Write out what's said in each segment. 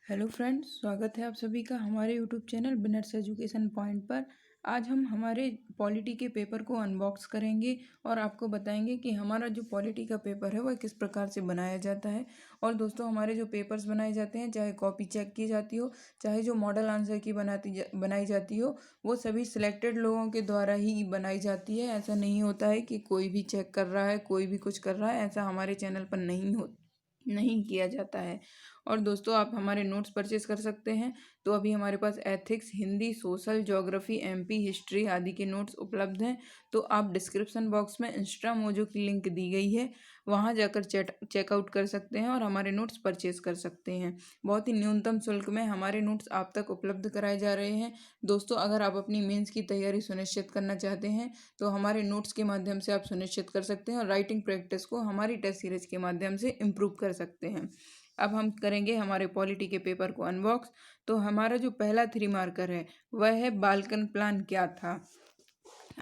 Hello friends, स्वागत है आप सभी का हमारे यूट्यूब चैनल बिनर्स एजुकेशन पॉइंट पर। आज हम हमारे पॉलिटी के पेपर को अनबॉक्स करेंगे और आपको बताएंगे कि हमारा जो पॉलिटी का पेपर है वह किस प्रकार से बनाया जाता है। और दोस्तों, हमारे जो पेपर्स बनाए जाते हैं, चाहे कॉपी चेक की जाती हो, चाहे जो मॉडल आंसर की बनाई जाती हो, वो सभी सिलेक्टेड लोगों के द्वारा ही बनाई जाती है। ऐसा नहीं होता है कि कोई भी चेक कर रहा है, कोई भी कुछ कर रहा है, ऐसा हमारे चैनल पर नहीं किया जाता है। और दोस्तों, आप हमारे नोट्स परचेज कर सकते हैं। तो अभी हमारे पास ethics, Hindi, social, geography, MP, history आदि के नोट्स उपलब्ध हैं। तो आप डिस्क्रिप्शन बॉक्स में इंस्टा मोजो की लिंक दी गई है, वहां जाकर चेकआउट कर सकते हैं और हमारे नोट्स परचेज कर सकते हैं। बहुत ही न्यूनतम शुल्क में हमारे नोट्स आप तक उपलब्ध कराए जा रहे हैं। दोस्तों, अगर आप अपनी मेंस की तैयारी सुनिश्चित करना चाहते हैं तो हमारे नोट्स के माध्यम से आप सुनिश्चित कर सकते हैं और राइटिंग प्रैक्टिस को हमारी टेस्ट सीरीज के माध्यम से इम्प्रूव कर सकते हैं। अब हम करेंगे हमारे पॉलिटी के पेपर को अनबॉक्स। तो हमारा जो पहला 3 मार्कर है वह है बाल्कन प्लान क्या था,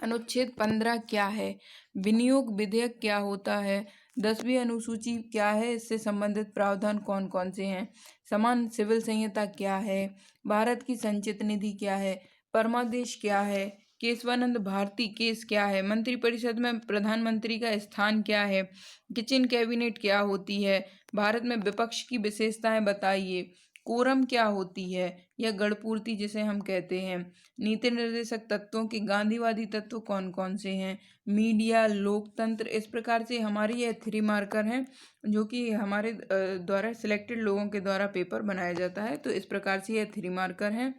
अनुच्छेद 15 क्या है, विनियोग विधेयक क्या होता है, 10वीं अनुसूची क्या है, इससे संबंधित प्रावधान कौन कौन से हैं, समान सिविल संहिता क्या है, भारत की संचित निधि क्या है, परमादेश क्या है, केशवानंद भारती केस क्या है, मंत्रिपरिषद में प्रधानमंत्री का स्थान क्या है, किचन कैबिनेट क्या होती है, भारत में विपक्ष की विशेषताएं बताइए, कोरम क्या होती है या गढ़पूर्ति जिसे हम कहते हैं, नीति निर्देशक तत्वों के गांधीवादी तत्व कौन कौन से हैं, मीडिया, लोकतंत्र। इस प्रकार से हमारी यह 3 मार्कर हैं जो कि हमारे द्वारा सिलेक्टेड लोगों के द्वारा पेपर बनाया जाता है। तो इस प्रकार से यह 3 मार्कर हैं।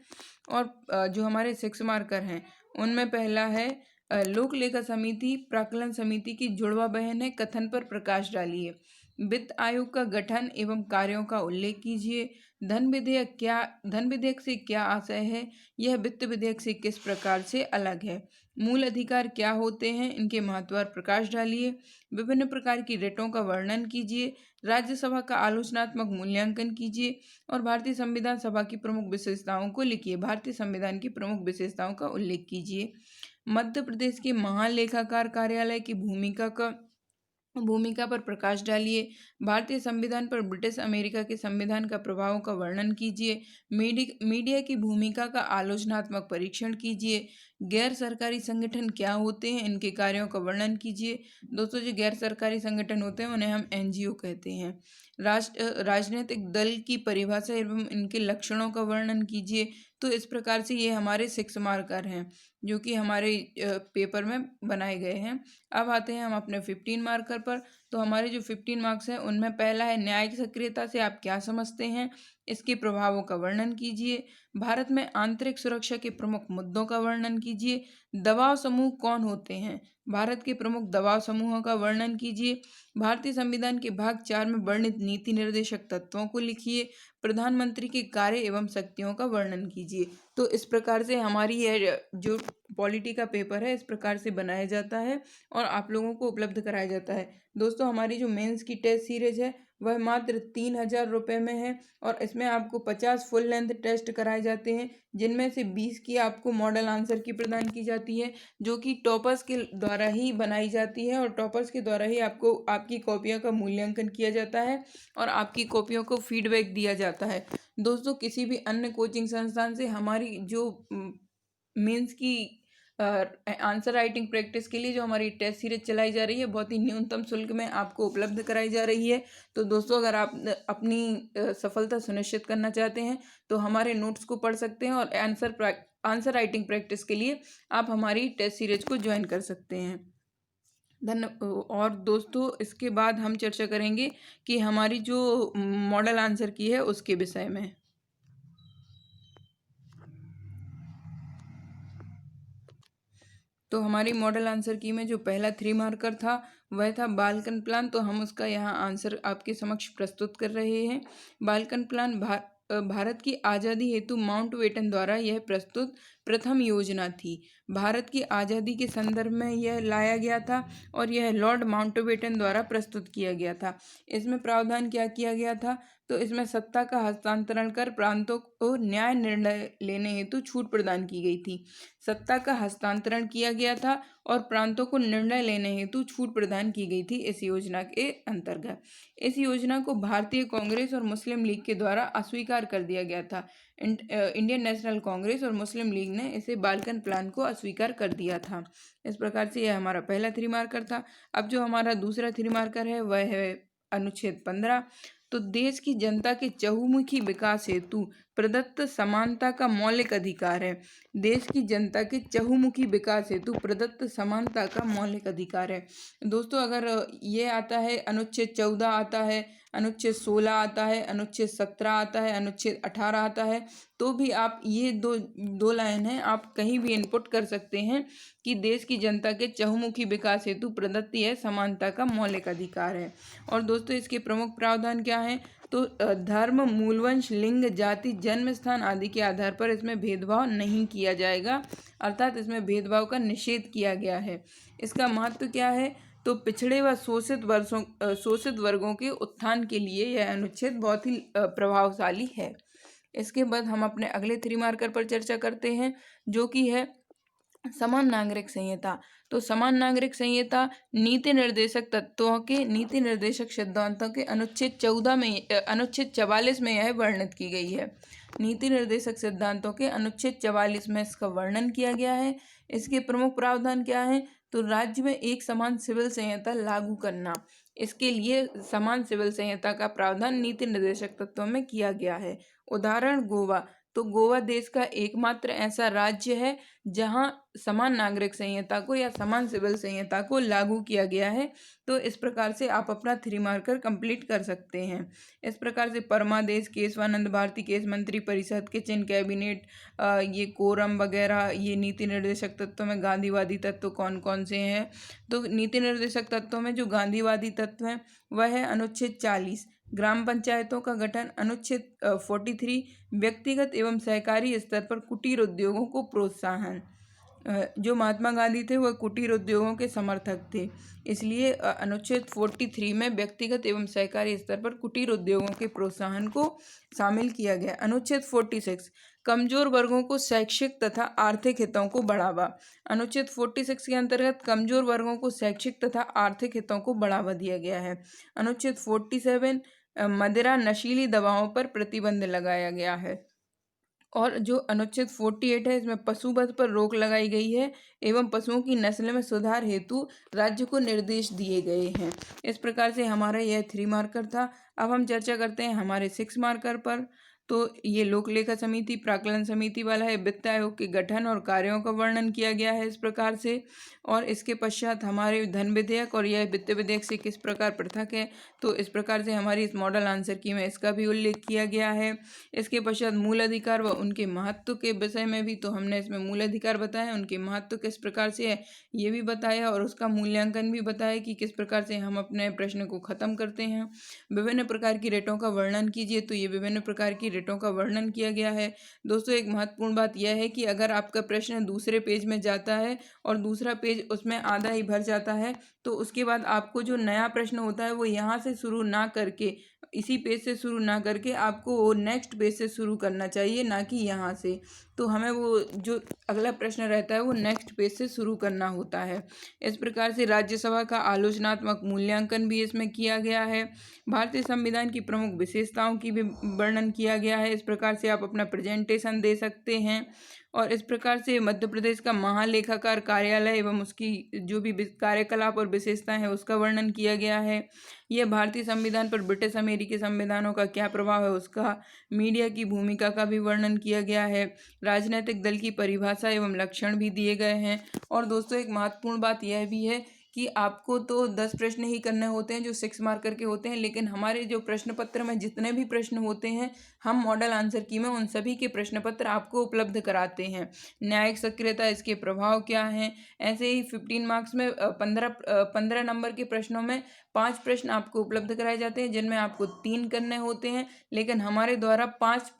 और जो हमारे 6 मार्कर हैं उनमें पहला है लोक लेखा समिति प्राक्कलन समिति की जुड़वा बहन है, कथन पर प्रकाश डालिए, वित्त आयोग का गठन एवं कार्यों का उल्लेख कीजिए, धन विधेयक से क्या आशय है, यह वित्त विधेयक से किस प्रकार से अलग है, मूल अधिकार क्या होते हैं, इनके महत्व पर प्रकाश डालिए, विभिन्न प्रकार की रिटों का वर्णन कीजिए, राज्यसभा का आलोचनात्मक मूल्यांकन कीजिए और भारतीय संविधान सभा की प्रमुख विशेषताओं को लिखिए, भारतीय संविधान की प्रमुख विशेषताओं का उल्लेख कीजिए, मध्य प्रदेश के महालेखाकार कार्यालय की भूमिका पर प्रकाश डालिए, भारतीय संविधान पर ब्रिटिश अमेरिका के संविधान का प्रभाव का वर्णन कीजिए, मीडिया की भूमिका का आलोचनात्मक परीक्षण कीजिए, गैर सरकारी संगठन क्या होते हैं, इनके कार्यों का वर्णन कीजिए। दोस्तों, जो गैर सरकारी संगठन होते हैं उन्हें हम एनजीओ कहते हैं। राजनीतिक दल की परिभाषा एवं इनके लक्षणों का वर्णन कीजिए। तो इस प्रकार से ये हमारे 6 मार्कर हैं जो कि हमारे पेपर में बनाए गए हैं। अब आते हैं हम अपने 15 मार्कर पर। तो हमारे जो 15 मार्क्स हैं उनमें पहला है न्यायिक सक्रियता से आप क्या समझते हैं, इसके प्रभावों का वर्णन कीजिए, भारत में आंतरिक सुरक्षा के प्रमुख मुद्दों का वर्णन कीजिए, दबाव समूह कौन होते हैं, भारत के प्रमुख दबाव समूहों का वर्णन कीजिए, भारतीय संविधान के भाग 4 में वर्णित नीति निर्देशक तत्वों को लिखिए, प्रधानमंत्री के कार्य एवं शक्तियों का वर्णन कीजिए। तो इस प्रकार से हमारी यह जो पॉलिटी का पेपर है इस प्रकार से बनाया जाता है और आप लोगों को उपलब्ध कराया जाता है। दोस्तों, हमारी जो मेंस की टेस्ट सीरीज है वह मात्र 3,000 रुपये में है और इसमें आपको 50 फुल लेंथ टेस्ट कराए जाते हैं, जिनमें से 20 की आपको मॉडल आंसर की प्रदान की जाती है जो कि टॉपर्स के द्वारा ही बनाई जाती है और टॉपर्स के द्वारा ही आपको आपकी कॉपियों का मूल्यांकन किया जाता है और आपकी कॉपियों को फीडबैक दिया जाता है। दोस्तों, किसी भी अन्य कोचिंग संस्थान से हमारी जो मेंस की आंसर राइटिंग प्रैक्टिस के लिए जो हमारी टेस्ट सीरीज चलाई जा रही है बहुत ही न्यूनतम शुल्क में आपको उपलब्ध कराई जा रही है। तो दोस्तों, अगर आप अपनी सफलता सुनिश्चित करना चाहते हैं तो हमारे नोट्स को पढ़ सकते हैं और आंसर राइटिंग प्रैक्टिस के लिए आप हमारी टेस्ट सीरीज को ज्वाइन कर सकते हैं। और दोस्तों, इसके बाद हम चर्चा करेंगे कि हमारी जो मॉडल आंसर की है उसके विषय में। तो हमारी मॉडल आंसर की में जो पहला 3 मार्कर था वह था बाल्कन प्लान। तो हम उसका यहाँ आंसर आपके समक्ष प्रस्तुत कर रहे हैं। बाल्कन प्लान भारत की आज़ादी हेतु माउंटबेटन द्वारा यह प्रस्तुत प्रथम योजना थी। भारत की आज़ादी के संदर्भ में यह लाया गया था और यह लॉर्ड माउंटबेटन द्वारा प्रस्तुत किया गया था। इसमें प्रावधान क्या किया गया था, तो इसमें सत्ता का हस्तांतरण कर प्रांतों को न्याय निर्णय लेने हेतु छूट प्रदान की गई थी। सत्ता का हस्तांतरण किया गया था और प्रांतों को निर्णय लेने हेतु छूट प्रदान की गई थी इस योजना के अंतर्गत। इस योजना को भारतीय कांग्रेस और मुस्लिम लीग के द्वारा अस्वीकार कर दिया गया था। इंडियन नेशनल कांग्रेस और मुस्लिम लीग ने इसे बाल्कन प्लान को अस्वीकार कर दिया था। इस प्रकार से यह हमारा पहला थ्री मार्कर था। अब जो हमारा दूसरा थ्री मार्कर है वह है अनुच्छेद 15। तो देश की जनता के चहुमुखी विकास हेतु प्रदत्त समानता का मौलिक अधिकार है। देश की जनता के चहुमुखी विकास हेतु प्रदत्त समानता का मौलिक अधिकार है। दोस्तों, अगर ये आता है अनुच्छेद 14 आता है, अनुच्छेद 16 आता है, अनुच्छेद 17 आता है, अनुच्छेद 18 आता है, तो भी आप ये दो लाइन है, आप कहीं भी इनपुट कर सकते हैं कि देश की जनता के चहुमुखी विकास हेतु प्रदत्त यह समानता का मौलिक अधिकार है। और दोस्तों, इसके प्रमुख प्रावधान क्या हैं, तो धर्म, मूलवंश, लिंग, जाति, जन्म स्थान आदि के आधार पर इसमें भेदभाव नहीं किया जाएगा, अर्थात इसमें भेदभाव का निषेध किया गया है। इसका महत्व क्या है, तो पिछड़े व शोषित वर्गों के उत्थान के लिए यह अनुच्छेद बहुत ही प्रभावशाली है। इसके बाद हम अपने अगले थ्री मार्कर पर चर्चा करते हैं, जो कि है समान नागरिक संहिता। तो समान नागरिक संहिता नीति निर्देशक तत्वों के नीति निर्देशक सिद्धांतों के अनुच्छेद 44 में यह वर्णित की गई है। नीति निर्देशक सिद्धांतों के अनुच्छेद 44 में इसका वर्णन किया गया है। इसके प्रमुख प्रावधान क्या है, तो राज्य में एक समान सिविल संहिता लागू करना। इसके लिए समान सिविल संहिता का प्रावधान नीति निर्देशक तत्वों में किया गया है। उदाहरण गोवा। तो गोवा देश का एकमात्र ऐसा राज्य है जहां समान नागरिक संहिता को या समान सिविल संहिता को लागू किया गया है। तो इस प्रकार से आप अपना थ्री मार्कर कंप्लीट कर सकते हैं। इस प्रकार से परमादेश, केशवानंद भारती, केस मंत्री परिषद, किचन कैबिनेट, ये कोरम वगैरह, ये नीति निर्देशक तत्वों में गांधीवादी तत्व कौन कौन से हैं। तो नीति निर्देशक तत्वों में जो गांधीवादी तत्व हैं वह है अनुच्छेद 40 ग्राम पंचायतों का गठन, अनुच्छेद 43 व्यक्तिगत एवं सहकारी स्तर पर कुटीर उद्योगों को प्रोत्साहन। जो महात्मा गांधी थे वह कुटीर उद्योगों के समर्थक थे, इसलिए अनुच्छेद 43 में व्यक्तिगत एवं सहकारी स्तर पर कुटीर उद्योगों के प्रोत्साहन को शामिल किया गया। अनुच्छेद 46 कमजोर वर्गों को शैक्षिक तथा आर्थिक हितों को बढ़ावा। अनुच्छेद 46 के अंतर्गत कमजोर वर्गों को शैक्षिक तथा आर्थिक हितों को बढ़ावा दिया गया है। अनुच्छेद 47 मदिरा, नशीली दवाओं पर प्रतिबंध लगाया गया है। और जो अनुच्छेद 48 है, इसमें पशुवध पर रोक लगाई गई है एवं पशुओं की नस्ल में सुधार हेतु राज्य को निर्देश दिए गए हैं। इस प्रकार से हमारा यह थ्री मार्कर था। अब हम चर्चा करते हैं हमारे 6 मार्कर पर। तो ये लोक लेखा समिति, प्राक्कलन समिति वाला है। वित्त आयोग के गठन और कार्यों का वर्णन किया गया है इस प्रकार से। और इसके पश्चात हमारे धन विधेयक और यह वित्त विधेयक से किस प्रकार पृथक है, तो इस प्रकार से हमारी इस मॉडल आंसर की में इसका भी उल्लेख किया गया है। इसके पश्चात मूल अधिकार व उनके महत्व के विषय में भी, तो हमने इसमें मूल अधिकार बताया, उनके महत्व किस प्रकार से है ये भी बताया और उसका मूल्यांकन भी बताया कि किस प्रकार से हम अपने प्रश्न को खत्म करते हैं। विभिन्न प्रकार की रेटों का वर्णन कीजिए, तो ये विभिन्न प्रकार की रेटों का वर्णन किया गया है। दोस्तों, एक महत्वपूर्ण बात यह है कि अगर आपका प्रश्न दूसरे पेज में जाता है और दूसरा पेज उसमें आधा ही भर जाता है, तो उसके बाद आपको जो नया प्रश्न होता है वो यहाँ से शुरू ना करके, इसी पेज से शुरू ना करके आपको वो नेक्स्ट पेज से शुरू करना चाहिए, ना कि यहाँ से। तो हमें वो जो अगला प्रश्न रहता है वो नेक्स्ट पेज से शुरू करना होता है। इस प्रकार से राज्यसभा का आलोचनात्मक मूल्यांकन भी इसमें किया गया है। भारतीय संविधान की प्रमुख विशेषताओं की भी वर्णन किया गया है। इस प्रकार से आप अपना प्रेजेंटेशन दे सकते हैं। और इस प्रकार से मध्य प्रदेश का महालेखाकार कार्यालय एवं उसकी जो भी कार्यकलाप और विशेषताएं हैं उसका वर्णन किया गया है। यह भारतीय संविधान पर ब्रिटिश अमेरिकी संविधानों का क्या प्रभाव है उसका, मीडिया की भूमिका का भी वर्णन किया गया है। राजनीतिक दल की परिभाषा एवं लक्षण भी दिए गए हैं। और दोस्तों, एक महत्वपूर्ण बात यह भी है कि आपको तो 10 प्रश्न ही करने होते हैं जो 6 मार्कर के होते हैं, लेकिन हमारे जो प्रश्न पत्र में जितने भी प्रश्न होते हैं हम मॉडल आंसर की में उन सभी के प्रश्न पत्र आपको उपलब्ध कराते हैं। न्यायिक सक्रियता, इसके प्रभाव क्या हैं, ऐसे ही 15 मार्क्स में 15 नंबर के प्रश्नों में 5 प्रश्न आपको उपलब्ध कराए जाते हैं, जिनमें आपको 3 करने होते हैं, लेकिन हमारे द्वारा 5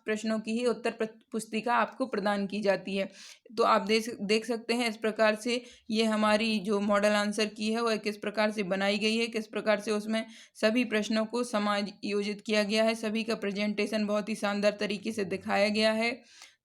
प्रश्नों की ही उत्तर पुस्तिका आपको प्रदान की जाती है। तो आप देख सकते हैं इस प्रकार से ये हमारी जो मॉडल आंसर की है वह किस प्रकार से बनाई गई है, किस प्रकार से उसमें सभी प्रश्नों को समायोजित किया गया है, सभी का प्रेजेंटेशन बहुत ही शानदार तरीके से दिखाया गया है।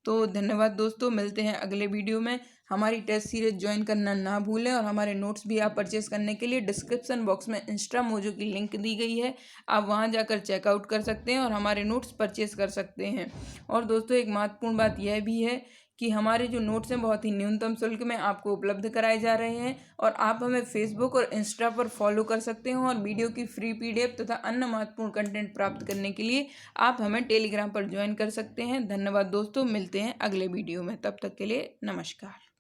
तो धन्यवाद दोस्तों, मिलते हैं अगले वीडियो में। हमारी टेस्ट सीरीज ज्वाइन करना ना भूलें और हमारे नोट्स भी आप परचेस करने के लिए डिस्क्रिप्शन बॉक्स में इंस्टा मोजो की लिंक दी गई है, आप वहां जाकर चेकआउट कर सकते हैं और हमारे नोट्स परचेस कर सकते हैं। और दोस्तों एक महत्वपूर्ण बात यह भी है कि हमारे जो नोट्स हैं बहुत ही न्यूनतम शुल्क में आपको उपलब्ध कराए जा रहे हैं और आप हमें फेसबुक और इंस्टा पर फॉलो कर सकते हो और वीडियो की फ्री PDF तथा अन्य महत्वपूर्ण कंटेंट प्राप्त करने के लिए आप हमें टेलीग्राम पर ज्वाइन कर सकते हैं। धन्यवाद दोस्तों, मिलते हैं अगले वीडियो में, तब तक के लिए नमस्कार।